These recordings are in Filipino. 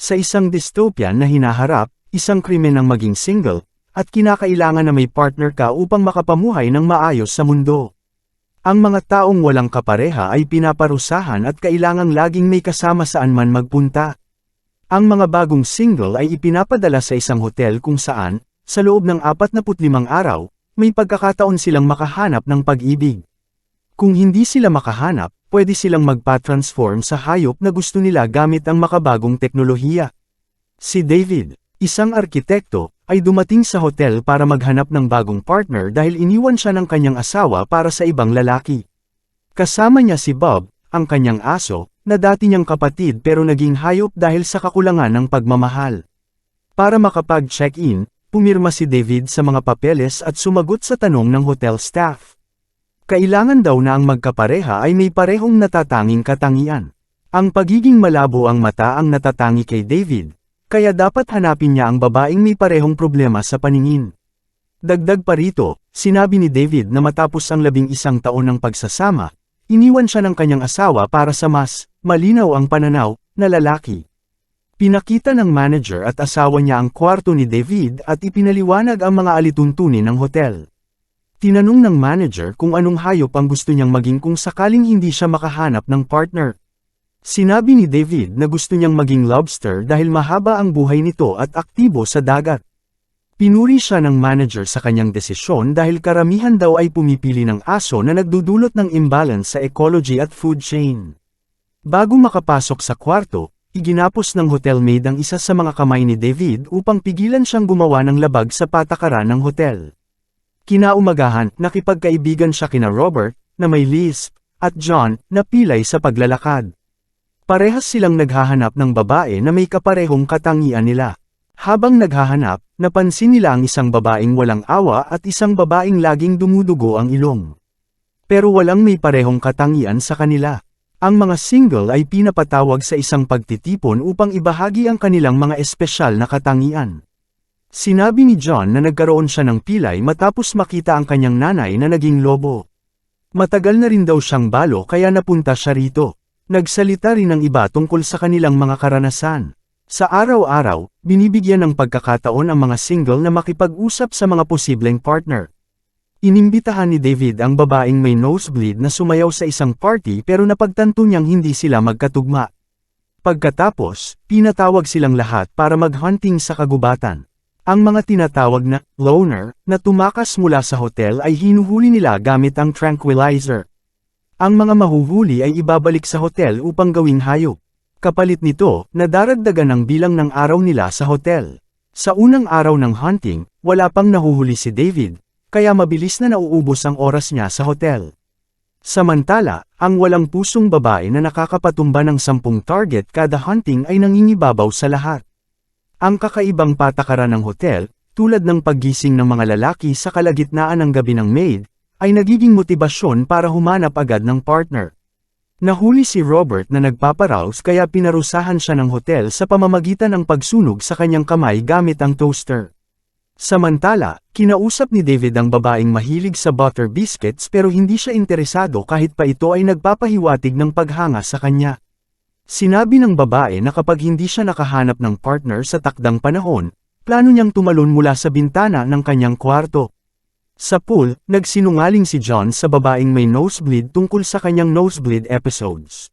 Sa isang dystopian na hinaharap, isang krimen ang maging single, at kinakailangan na may partner ka upang makapamuhay ng maayos sa mundo. Ang mga taong walang kapareha ay pinaparusahan at kailangang laging may kasama saan man magpunta. Ang mga bagong single ay ipinapadala sa isang hotel kung saan, sa loob ng 45 araw, may pagkakataon silang makahanap ng pag-ibig. Kung hindi sila makahanap, pwede silang magpa-transform sa hayop na gusto nila gamit ang makabagong teknolohiya. Si David, isang arkitekto, ay dumating sa hotel para maghanap ng bagong partner dahil iniwan siya ng kanyang asawa para sa ibang lalaki. Kasama niya si Bob, ang kanyang aso, na dati niyang kapatid pero naging hayop dahil sa kakulangan ng pagmamahal. Para makapag-check-in, pumirma si David sa mga papeles at sumagot sa tanong ng hotel staff. Kailangan daw na ang magkapareha ay may parehong natatanging katangian. Ang pagiging malabo ang mata ang natatangi kay David, kaya dapat hanapin niya ang babaeng may parehong problema sa paningin. Dagdag pa rito, sinabi ni David na matapos ang 11 taon ng pagsasama, iniwan siya ng kanyang asawa para sa mas malinaw ang pananaw na lalaki. Pinakita ng manager at asawa niya ang kwarto ni David at ipinaliwanag ang mga alituntunin ng hotel. Tinanong ng manager kung anong hayop ang gusto niyang maging kung sakaling hindi siya makahanap ng partner. Sinabi ni David na gusto niyang maging lobster dahil mahaba ang buhay nito at aktibo sa dagat. Pinuri siya ng manager sa kanyang desisyon dahil karamihan daw ay pumipili ng aso na nagdudulot ng imbalance sa ecology at food chain. Bago makapasok sa kwarto, iginapos ng hotel maid ang isa sa mga kamay ni David upang pigilan siyang gumawa ng labag sa patakaran ng hotel. Kinaumagahan, nakipagkaibigan siya kina Robert, na may lisp, at John, na pilay sa paglalakad. Parehas silang naghahanap ng babae na may kaparehong katangian nila. Habang naghahanap, napansin nila ang isang babaeng walang awa at isang babaeng laging dumudugo ang ilong. Pero walang may parehong katangian sa kanila. Ang mga single ay pinapatawag sa isang pagtitipon upang ibahagi ang kanilang mga espesyal na katangian. Sinabi ni John na nagkaroon siya ng pilay matapos makita ang kanyang nanay na naging lobo. Matagal na rin daw siyang balo kaya napunta siya rito. Nagsalita rin ng iba tungkol sa kanilang mga karanasan. Sa araw-araw, binibigyan ng pagkakataon ang mga single na makipag-usap sa mga posibleng partner. Inimbitahan ni David ang babaeng may nosebleed na sumayaw sa isang party pero napagtanto niyang hindi sila magkatugma. Pagkatapos, pinatawag silang lahat para mag-hunting sa kagubatan. Ang mga tinatawag na loner na tumakas mula sa hotel ay hinuhuli nila gamit ang tranquilizer. Ang mga mahuhuli ay ibabalik sa hotel upang gawing hayop. Kapalit nito, nadaragdagan ang bilang ng araw nila sa hotel. Sa unang araw ng hunting, wala pang nahuhuli si David, kaya mabilis na nauubos ang oras niya sa hotel. Samantala, ang walang pusong babae na nakakapatumba ng 10 target kada hunting ay nangingibabaw sa lahat. Ang kakaibang patakaran ng hotel, tulad ng paggising ng mga lalaki sa kalagitnaan ng gabi ng maid, ay nagiging motibasyon para humanap agad ng partner. Nahuli si Robert na nagpaparaos kaya pinarusahan siya ng hotel sa pamamagitan ng pagsunog sa kanyang kamay gamit ang toaster. Samantala, kinausap ni David ang babaeng mahilig sa butter biscuits pero hindi siya interesado kahit pa ito ay nagpapahiwatig ng paghanga sa kanya. Sinabi ng babae na kapag hindi siya nakahanap ng partner sa takdang panahon, plano niyang tumalon mula sa bintana ng kanyang kwarto. Sa pool, nagsinungaling si John sa babaeng may nosebleed tungkol sa kanyang nosebleed episodes.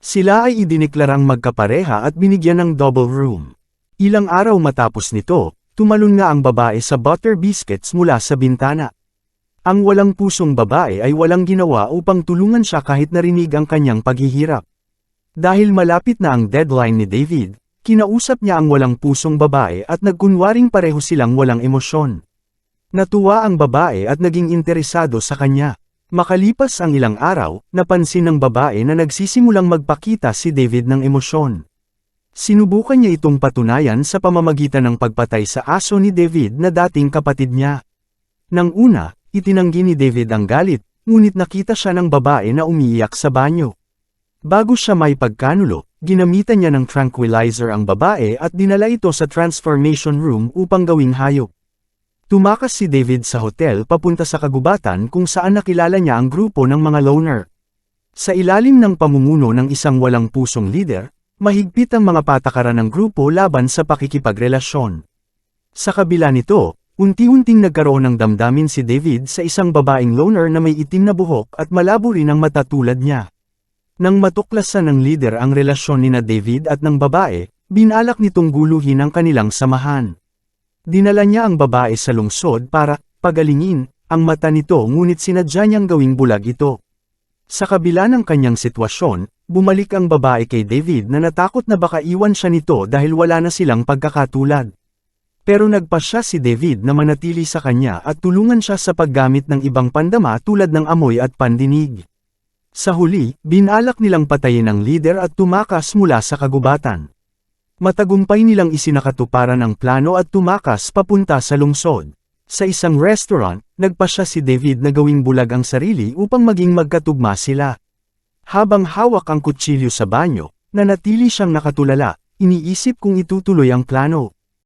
Sila ay idineklarang magkapareha at binigyan ng double room. Ilang araw matapos nito, tumalon nga ang babae sa butter biscuits mula sa bintana. Ang walang pusong babae ay walang ginawa upang tulungan siya kahit narinig ang kanyang paghihirap. Dahil malapit na ang deadline ni David, kinausap niya ang walang pusong babae at nagkunwaring pareho silang walang emosyon. Natuwa ang babae at naging interesado sa kanya. Makalipas ang ilang araw, napansin ng babae na nagsisimulang magpakita si David ng emosyon. Sinubukan niya itong patunayan sa pamamagitan ng pagpatay sa aso ni David na dating kapatid niya. Nang una, itinanggi ni David ang galit, ngunit nakita siya ng babae na umiiyak sa banyo. Bago siya may pagkanulo, ginamitan niya ng tranquilizer ang babae at dinala ito sa transformation room upang gawing hayop. Tumakas si David sa hotel papunta sa kagubatan kung saan nakilala niya ang grupo ng mga loner. Sa ilalim ng pamumuno ng isang walang pusong leader, Mahigpit ang mga patakaran ng grupo laban sa pakikipagrelasyon. Sa kabila nito, unti-unting nagkaroon ng damdamin si David sa isang babaeng loner na may itim na buhok at malabo rin ang mata tulad niya. Nang matuklasan ng leader ang relasyon ni David at ng babae, binalak nitong guluhin ang kanilang samahan. Dinala niya ang babae sa lungsod para pagalingin ang mata nito ngunit sinadya niyang gawing bulag ito. Sa kabila ng kanyang sitwasyon, bumalik ang babae kay David na natakot na baka iwan siya nito dahil wala na silang pagkakatulad. Pero nagpasya si David na manatili sa kanya at tulungan siya sa paggamit ng ibang pandama tulad ng amoy at pandinig. Sa huli, binalak nilang patayin ang leader at tumakas mula sa kagubatan. Matagumpay nilang isinakatuparan ang plano at tumakas papunta sa lungsod. Sa isang restaurant, nagpasya si David na gawing bulag ang sarili upang maging magkatugma sila. Habang hawak ang kutsilyo sa banyo, nanatili siyang nakatulala, iniisip kung itutuloy ang plano.